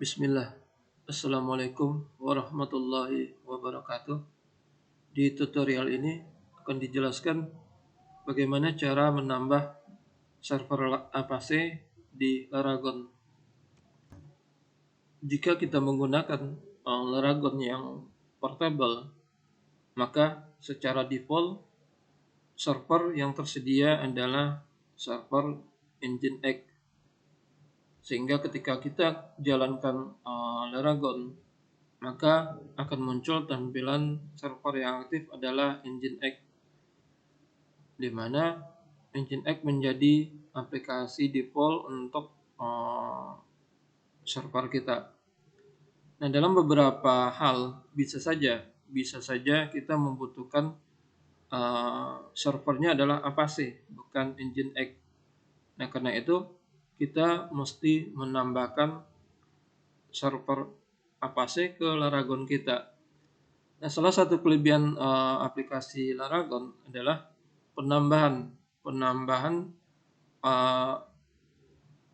Bismillah. Assalamualaikum warahmatullahi wabarakatuh. Di tutorial ini akan dijelaskan bagaimana cara menambah server Apache di Laragon. Jika kita menggunakan Laragon yang portable, maka secara default server yang tersedia adalah server Nginx. Sehingga ketika kita jalankan Laragon, maka akan muncul tampilan server yang aktif adalah Nginx, di mana Nginx menjadi aplikasi default untuk server kita. Nah, dalam beberapa hal bisa saja kita membutuhkan servernya adalah Apache, bukan Nginx. Nah, karena itu kita mesti menambahkan server Apache ke Laragon kita. Nah, salah satu kelebihan aplikasi Laragon adalah penambahan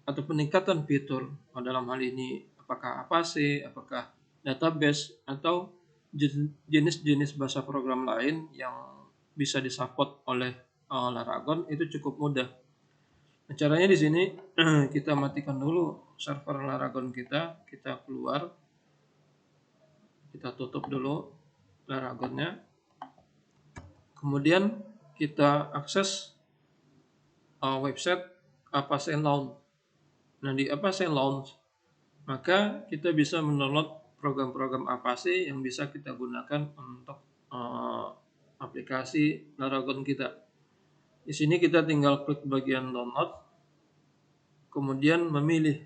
atau peningkatan fitur. Dalam hal ini apakah Apache, apakah database, atau jenis-jenis bahasa program lain yang bisa disupport oleh Laragon itu cukup mudah. Nah, caranya di sini kita matikan dulu server Laragon kita keluar, kita tutup dulu Laragonnya, kemudian kita akses website Apache Launch. Nah, di Apache Launch maka kita bisa mendownload program-program Apache yang bisa kita gunakan untuk aplikasi Laragon kita. Di sini kita tinggal klik bagian download, kemudian memilih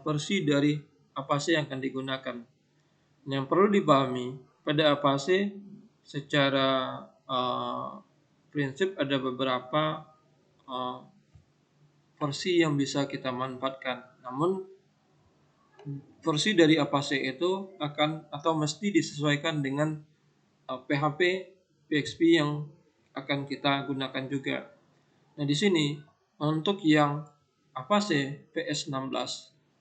versi dari Apache yang akan digunakan. Yang perlu dipahami pada Apache secara prinsip ada beberapa versi yang bisa kita manfaatkan. Namun versi dari Apache itu akan atau mesti disesuaikan dengan PHP yang akan kita gunakan juga. Nah, di sini untuk yang Apache PS16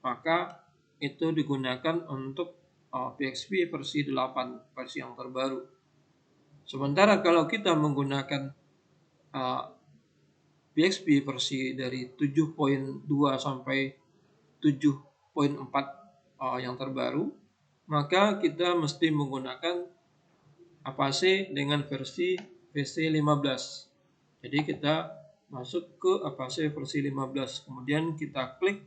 maka itu digunakan untuk PHP versi 8, versi yang terbaru. Sementara kalau kita menggunakan PHP versi dari 7.2 sampai 7.4 yang terbaru, maka kita mesti menggunakan Apache dengan versi VC15. Jadi kita masuk ke Apache versi 15, kemudian kita klik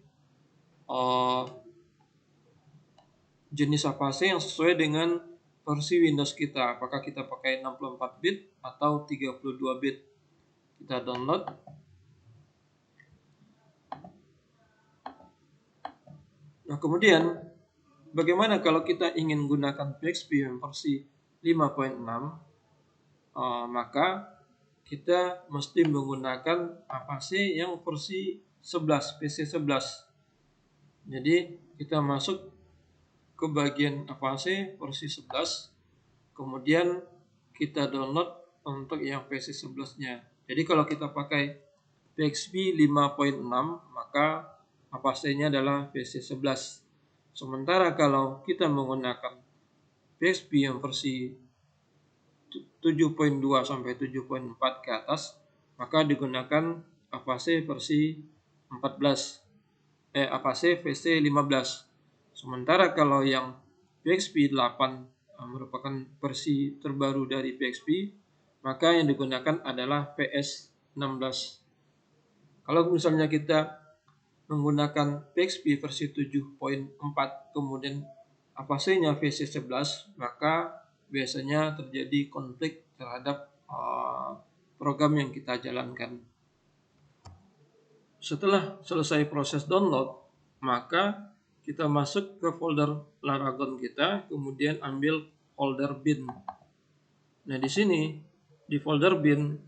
jenis Apache yang sesuai dengan versi Windows kita, apakah kita pakai 64 bit atau 32 bit. Kita download. Nah, kemudian bagaimana kalau kita ingin gunakan PHP versi 5.6? Maka kita mesti menggunakan Apache yang versi 11, PC11. Jadi kita masuk ke bagian Apache versi 11, kemudian kita download untuk yang PC11-nya. Jadi kalau kita pakai PHP 5.6 maka Apache-nya adalah PC11. Sementara kalau kita menggunakan PHP yang versi 7.2 sampai 7.4 ke atas, maka digunakan Apache versi 14, Apache VC15. Sementara kalau yang PHP 8 merupakan versi terbaru dari PHP, maka yang digunakan adalah PS16. Kalau misalnya kita menggunakan PHP versi 7.4 kemudian Apache-nya VC11, maka biasanya terjadi konflik terhadap program yang kita jalankan. Setelah selesai proses download, maka kita masuk ke folder Laragon kita, kemudian ambil folder bin. Nah, di sini di folder bin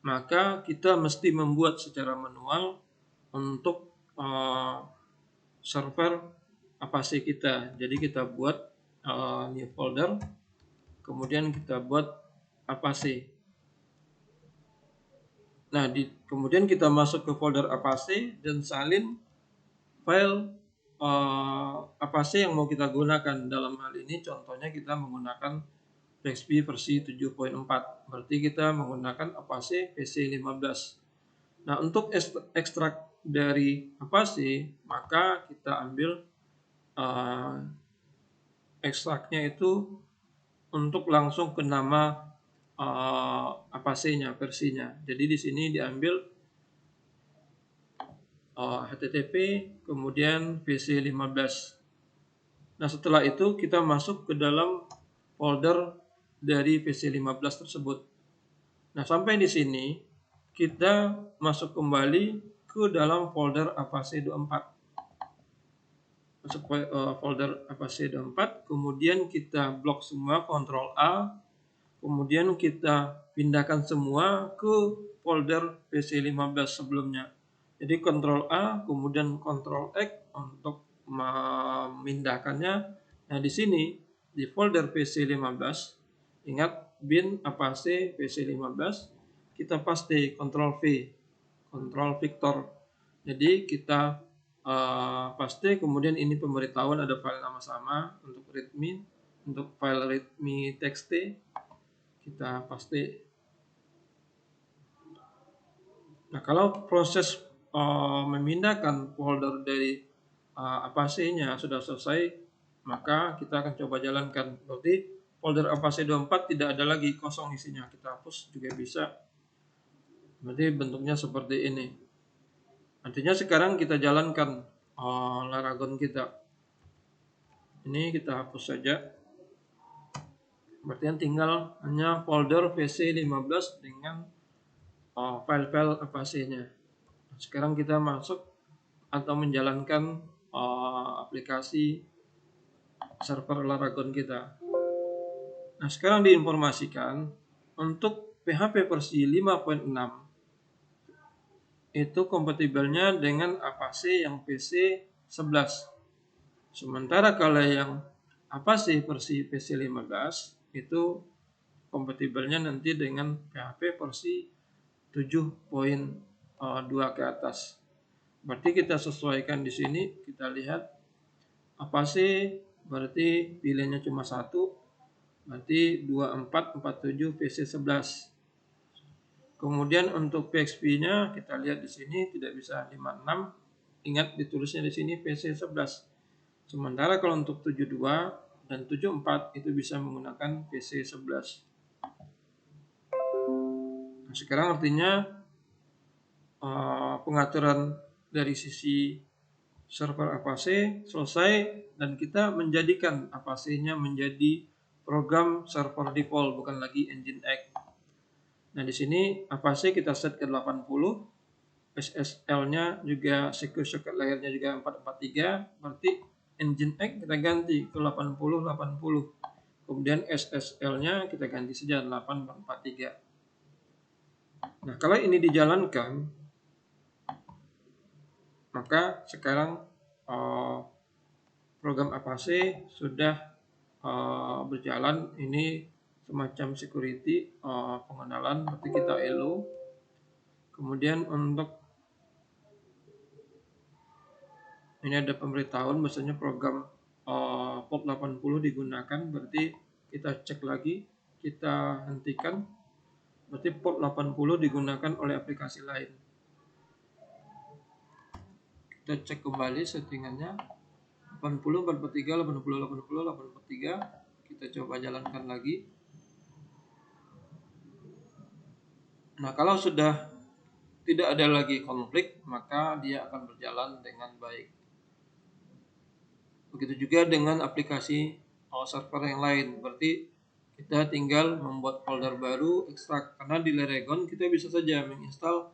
maka kita mesti membuat secara manual untuk server Apache kita. Jadi kita buat new folder, kemudian kita buat Apache. Nah, kemudian kita masuk ke folder Apache dan salin file apa sih yang mau kita gunakan. Dalam hal ini contohnya kita menggunakan PHP versi 7.4, berarti kita menggunakan Apache VC15. Nah, untuk ekstrak dari Apache, maka kita ambil ekstraknya itu untuk langsung ke nama Apache-nya, versinya. Jadi di sini diambil HTTP, kemudian VC15. Nah, setelah itu kita masuk ke dalam folder dari VC15 tersebut. Nah, sampai di sini kita masuk kembali ke dalam folder Apache 24. Masuk folder Apache 24, kemudian kita blok semua, Ctrl A, kemudian kita pindahkan semua ke folder VC15 sebelumnya. Jadi Ctrl A, kemudian Ctrl X untuk memindahkannya. Nah, di sini di folder VC15, ingat bin Apache VC15, kita paste Ctrl V, Ctrl Victor. Jadi kita paste, kemudian ini pemberitahuan ada file nama sama untuk readme, untuk file readme txt kita paste. Nah, kalau proses memindahkan folder dari Apache-nya sudah selesai, maka kita akan coba jalankan. Berarti folder Apache 24 tidak ada lagi kosong isinya, kita hapus juga bisa. Berarti bentuknya seperti ini. Artinya sekarang kita jalankan Laragon kita. Ini kita hapus saja. Berarti yang tinggal hanya folder VC15 dengan file-file Apache-nya. Sekarang kita masuk atau menjalankan aplikasi server Laragon kita. Nah, sekarang diinformasikan untuk PHP versi 5.6 itu kompatibelnya dengan Apache yang PC 11. Sementara kalau yang Apache versi PC 15 itu kompatibelnya nanti dengan PHP versi 7.2 ke atas. Berarti kita sesuaikan di sini, kita lihat Apache berarti pilihannya cuma satu, berarti 2447 PC11. Kemudian untuk PHP-nya kita lihat di sini tidak bisa 56. Ingat ditulisnya di sini PC11. Sementara kalau untuk 72 dan 74 itu bisa menggunakan PC11. Nah, sekarang artinya pengaturan dari sisi server Apache selesai dan kita menjadikan Apache-nya menjadi program server default, bukan lagi Nginx. Nah, di sini Apache kita set ke 80, SSL-nya juga secure socket layer-nya juga 443, berarti Nginx kita ganti ke 8080. Kemudian SSL-nya kita ganti saja 843. Nah, kalau ini dijalankan, maka sekarang program Apache sudah berjalan. Ini semacam security pengenalan, berarti kita elo. Kemudian untuk ini ada pemberitahuan bahwasanya program port 80 digunakan, berarti kita cek lagi, kita hentikan, berarti port 80 digunakan oleh aplikasi lain. Kita cek kembali settingannya 80, 443, 80, 80, 843. Kita coba jalankan lagi. Nah, kalau sudah tidak ada lagi konflik, maka dia akan berjalan dengan baik. Begitu juga dengan aplikasi server yang lain. Berarti kita tinggal membuat folder baru, ekstrak. Karena di Laragon kita bisa saja menginstal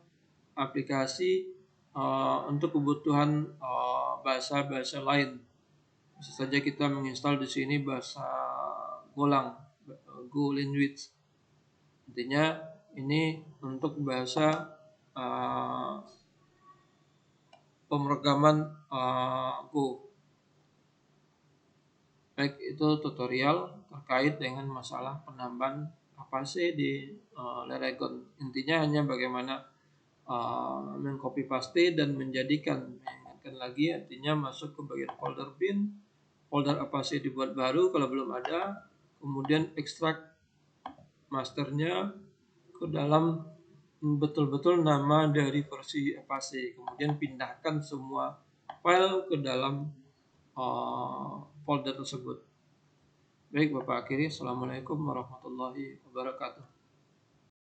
aplikasi untuk kebutuhan bahasa-bahasa lain. Bisa saja kita menginstal di sini bahasa Golang, Go language. Intinya ini untuk bahasa pemrograman Go. Baik itu tutorial terkait dengan masalah penambahan Apache di Laragon. Intinya hanya bagaimana mengcopy paste dan menjadikan ingatkan lagi, artinya masuk ke bagian folder bin, folder apa sih dibuat baru kalau belum ada, kemudian ekstrak masternya ke dalam betul-betul nama dari versi apa sih, kemudian pindahkan semua file ke dalam folder tersebut. Baik Bapak akhiri, Assalamualaikum warahmatullahi wabarakatuh.